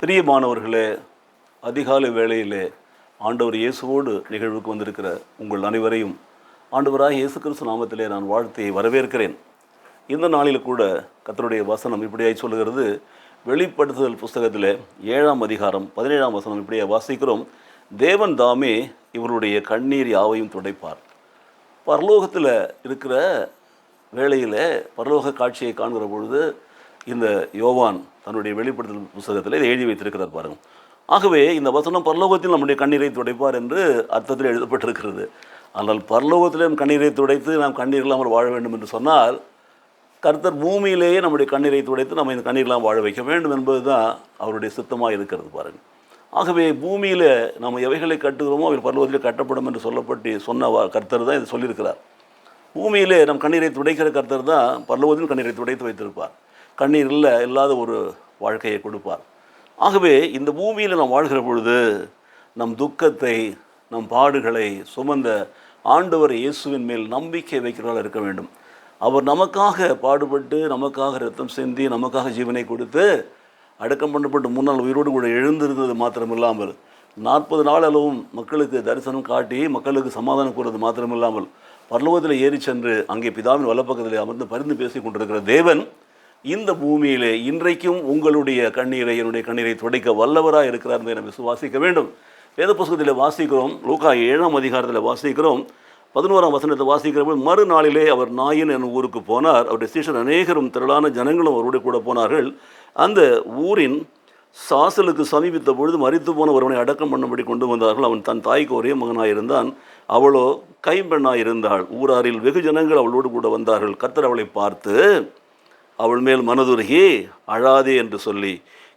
பிரியமானவர்களே, அதிகாலை வேளையிலே ஆண்டவர் இயேசுவோடு நிகழ்வுக்கு வந்திருக்கிற உங்கள் அனைவரையும் ஆண்டவராக இயேசு கிறிஸ்து நாமத்திலே நான் வாழ்த்தி வரவேற்கிறேன். இந்த நாளில் கூட கர்த்தருடைய வசனம் இப்படியாய் சொல்லுகிறது. வெளிப்படுத்துதல் புஸ்தகத்தில் 7ஆம் அதிகாரம் 17ஆம் வசனம் இப்படியே வாசிக்கிறோம். தேவன் தாமே இவருடைய கண்ணீர் யாவையும் துடைப்பார். பரலோகத்தில் இருக்கிற வேளையில் பரலோக காட்சியை காண்கிற பொழுது இந்த யோவான் தன்னுடைய வெளிப்படுத்தல் புஸ்தகத்தில் இதை எழுதி வைத்திருக்கிறார் பாருங்கள். ஆகவே இந்த வசனம் பரலோகத்தில் நம்முடைய கண்ணீரை துடைப்பார் என்று அர்த்தத்தில் எழுதப்பட்டிருக்கிறது. ஆனால் பரலோகத்திலே கண்ணீரை துடைத்து நாம் கண்ணீர் இல்லாமல் வாழ வேண்டும் என்று சொன்னால் கர்த்தர் பூமியிலேயே நம்முடைய கண்ணீரை துடைத்து நம்ம இந்த கண்ணீரெலாம் வாழ வைக்க வேண்டும் என்பது தான் அவருடைய சித்தமாக இருக்கிறது பாருங்கள். ஆகவே பூமியில் நம்ம எவைகளை கட்டுகிறோமோ அவை பரலோகத்தில் கட்டப்படும் என்று சொன்ன கர்த்தர் தான் இதை சொல்லியிருக்கிறார். பூமியிலே நம் கண்ணீரை துடைக்கிற கர்த்தர் தான் பரலோகத்தில் கண்ணீரை துடைத்து வைத்திருப்பார். கண்ணீர் இல்லாத ஒரு வாழ்க்கையை கொடுப்பார். ஆகவே இந்த பூமியில் நாம் வாழ்கிற பொழுது நம் துக்கத்தை நம் பாடுகளை சுமந்த ஆண்டவர் இயேசுவின் மேல் நம்பிக்கை வைக்கிறவர்களாக இருக்க வேண்டும். அவர் நமக்காக பாடுபட்டு நமக்காக இரத்தம் சிந்தி நமக்காக ஜீவனை கொடுத்து அடக்கம் பண்ணப்பட்டு முன்னால் உயிரோடு கூட எழுந்திருந்தது மாத்திரமில்லாமல் 40 நாள் அளவும் மக்களுக்கு தரிசனம் காட்டி மக்களுக்கு சமாதானம் கூறுவது மாத்திரமில்லாமல் பரலோகத்தில் ஏறி சென்று அங்கே பிதாவின் வலப்பக்கத்தில் அமர்ந்து பரிந்து பேசி கொண்டிருக்கிற தேவன் இந்த பூமியிலே இன்றைக்கும் உங்களுடைய கண்ணீரை என்னுடைய கண்ணீரை துடைக்க வல்லவராக இருக்கிறார் என்பதை நாம் விசுவாசிக்க வேண்டும். வேத புஸ்தகத்தில் வாசிக்கிறோம். லூக்கா 7ஆம் அதிகாரத்தில் வாசிக்கிறோம். 11ஆம் வசனத்தை வாசிக்கிறபோது மறுநாளிலே அவர் நாயின் என் ஊருக்கு போனார். அவருடைய சீஷர் அநேகரும் திரளான ஜனங்களும் அவரோடு கூட போனார்கள். அந்த ஊரின் சாசலுக்கு சமீபித்த பொழுது மரித்து போன ஒருவனை அடக்கம் பண்ணும்படி கொண்டு வந்தார்கள். அவன் தன் தாய்க்கு ஒரே மகனாயிருந்தான். அவளோ கைம்பெண்ணாயிருந்தாள். ஊராரில் வெகு ஜனங்கள் அவளோடு கூட வந்தார்கள். கர்த்தர் அவளை பார்த்து அவள் மேல் மனதுருகி அழாதே என்று சொல்லி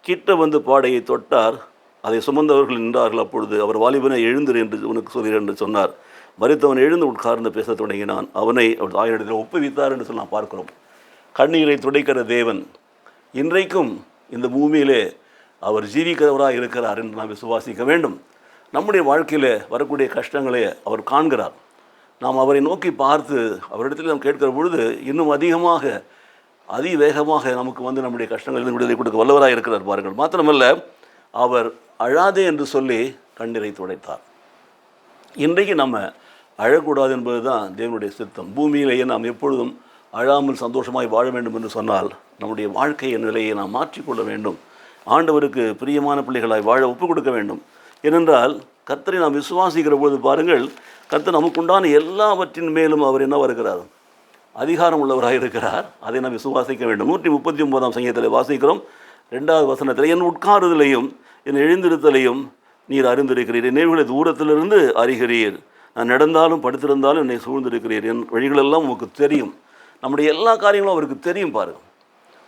கிட்ட வந்து பாடையை தொட்டார். அதை சுமந்தவர்கள் நின்றார்கள். அப்பொழுது அவர் வாலிபனை எழுந்திரு என்று உனக்கு சொல்கிறேன் என்று சொன்னார். மரித்தவன் எழுந்து உட்கார்ந்து பேச தொடங்கினான். அவனை அவர் தாயிடத்தில் ஒப்புவித்தார் என்று சொல்லி நாம் பார்க்கிறோம். கண்ணீரை துடைக்கிற தேவன் இன்றைக்கும் இந்த பூமியிலே அவர் ஜீவிக்கிறவராக இருக்கிறார் என்று நாம் விசுவாசிக்க வேண்டும். நம்முடைய வாழ்க்கையில் வரக்கூடிய கஷ்டங்களை அவர் காண்கிறார். நாம் அவரை நோக்கி பார்த்து அவரிடத்தில் நாம் கேட்கிற பொழுது இன்னும் அதிவேகமாக நமக்கு வந்து நம்முடைய கஷ்டங்களில் விடுதலை கொடுக்க வல்லவராக இருக்கிறார் பாருங்கள். மாத்திரமல்ல, அவர் அழாதே என்று சொல்லி கண்ணீரை துடைத்தார். இன்றைக்கு நம்ம அழக்கூடாது என்பது தான் தேவனுடைய சித்தம். பூமியிலேயே நாம் எப்பொழுதும் அழாமல் சந்தோஷமாய் வாழ வேண்டும் என்று சொன்னால் நம்முடைய வாழ்க்கையின் நிலையை நாம் மாற்றிக்கொள்ள வேண்டும். ஆண்டவருக்கு பிரியமான பிள்ளைகளாய் வாழ ஒப்புக் கொடுக்க வேண்டும். ஏனென்றால் கர்த்தரை நாம் விசுவாசிக்கிற பொழுது பாருங்கள், கர்த்தர் நமக்குண்டான எல்லாவற்றின் மேலும் அவர் என்னவாக இருக்கிறார்? அதிகாரம் உள்ளவராக இருக்கிறார். அதை நாம் விசுவாசிக்க வேண்டும். 139ஆம் சங்கீதத்தில் வாசிக்கிறோம். 2வது வசனத்தில் என் உட்காருதலையும் என் எழுந்திருத்தலையும் நீர் அறிந்திருக்கிறீர். என் நினைவுகளை தூரத்திலிருந்து அறிகிறீர். நான் நடந்தாலும் படுத்திருந்தாலும் என்னை சூழ்ந்திருக்கிறீர். என் வழிகளெல்லாம் உங்களுக்கு தெரியும். நம்முடைய எல்லா காரியங்களும் அவருக்கு தெரியும் பாருங்கள்.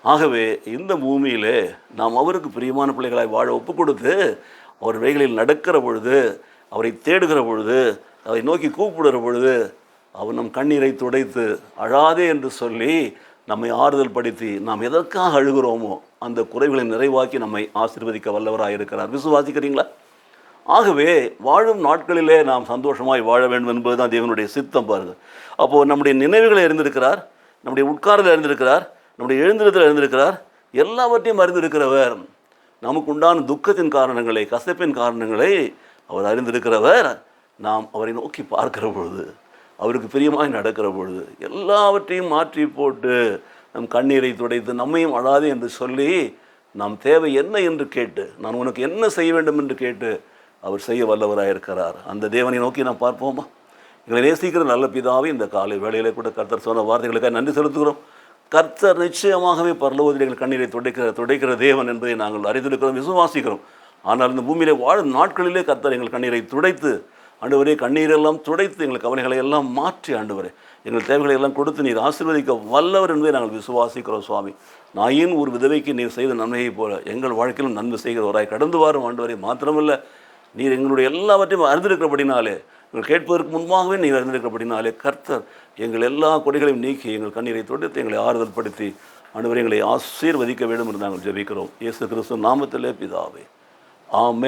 ஆகவே இந்த பூமியிலே நாம் அவருக்கு பிரியமான பிள்ளைகளாய் வாழ ஒப்பு கொடுத்து அவர் வழிகளில் நடக்கிற பொழுது, அவரை தேடுகிற பொழுது, அவரை நோக்கி கூப்பிடுகிற பொழுது அவர் நம் கண்ணீரை துடைத்து அழாதே என்று சொல்லி நம்மை ஆறுதல் படுத்தி நாம் எதற்காக அழுகிறோமோ அந்த குறைகளை நிறைவாக்கி நம்மை ஆசீர்வதிக்க வல்லவராக இருக்கிறார். விசுவாசிக்கிறீங்களா? ஆகவே வாழும் நாட்களிலே நாம் சந்தோஷமாய் வாழ வேண்டும் என்பது தான் தேவனுடைய சித்தம் பாருங்கள். அப்போது நம்முடைய நினைவுகளை அறிந்திருக்கிறார், நம்முடைய உட்காரத்தில் அறிந்திருக்கிறார், நம்முடைய எழுந்திரத்தில் அறிந்திருக்கிறார், எல்லாவற்றையும் அறிந்திருக்கிறவர். நமக்கு உண்டான துக்கத்தின் காரணங்களை, கசப்பின் காரணங்களை அவர் அறிந்திருக்கிறவர். நாம் அவரை நோக்கி பார்க்கிற பொழுது, அவருக்கு பிரியமாய் நடக்கிற பொழுது எல்லாவற்றையும் மாற்றி போட்டு நம் கண்ணீரை துடைத்து நம்மையும் அழாதே என்று சொல்லி நாம் தேவை என்ன என்று கேட்டு, நான் உனக்கு என்ன செய்ய வேண்டும் என்று கேட்டு அவர் செய்ய வல்லவராக இருக்கிறார். அந்த தேவனை நோக்கி நாம் பார்ப்போமா? எங்களை நேசிக்கிற நல்ல பிதாவை இந்த காலை வேளையிலே கூட கர்த்தர் சொன்ன வார்த்தைகளுக்காக நன்றி செலுத்துகிறோம். கர்த்தர் நிச்சயமாகவே பரலோகத்தில் எங்கள் கண்ணீரை துடைக்கிற தேவன் என்பதை நாங்கள் அறிந்திருக்கிறோம், விசுவாசிக்கிறோம். ஆனால் இந்த பூமியிலே வாழும் நாட்களிலே கர்த்தர் எங்கள் கண்ணீரை துடைத்து, ஆண்டவரே கண்ணீரெல்லாம் துடைத்து எங்கள் கவலைகளை எல்லாம் மாற்றி, ஆண்டவரே எங்கள் தேவைகளை எல்லாம் கொடுத்து நீர் ஆசீர்வதிக்க வல்லவர் என்பதை நாங்கள் விசுவாசிக்கிறோம். சுவாமி, நாயின் ஒரு விதவைக்கு நீர் செய்த நன்மையைப் போல எங்கள் வாழ்க்கையிலும் நன்மை செய்கிறவராய் கடந்து வாரும் ஆண்டவரே. மாத்திரமல்ல, நீர் எங்களுடைய எல்லாவற்றையும் அறிந்திருக்கிறபடினாலே, எங்கள் கேட்பதற்கு முன்பாகவே நீர் அறிந்திருக்கிறபடினாலே கர்த்தர் எங்கள் எல்லா கொடைகளையும் நீக்கி எங்கள் கண்ணீரை தொடுத்து எங்களை ஆறுதல் படுத்தி ஆண்டவரே எங்களை ஆசீர்வதிக்க வேண்டும் என்று நாங்கள் ஜெபிக்கிறோம். இயேசு கிறிஸ்து நாமத்திலே பிதாவே, ஆமென்.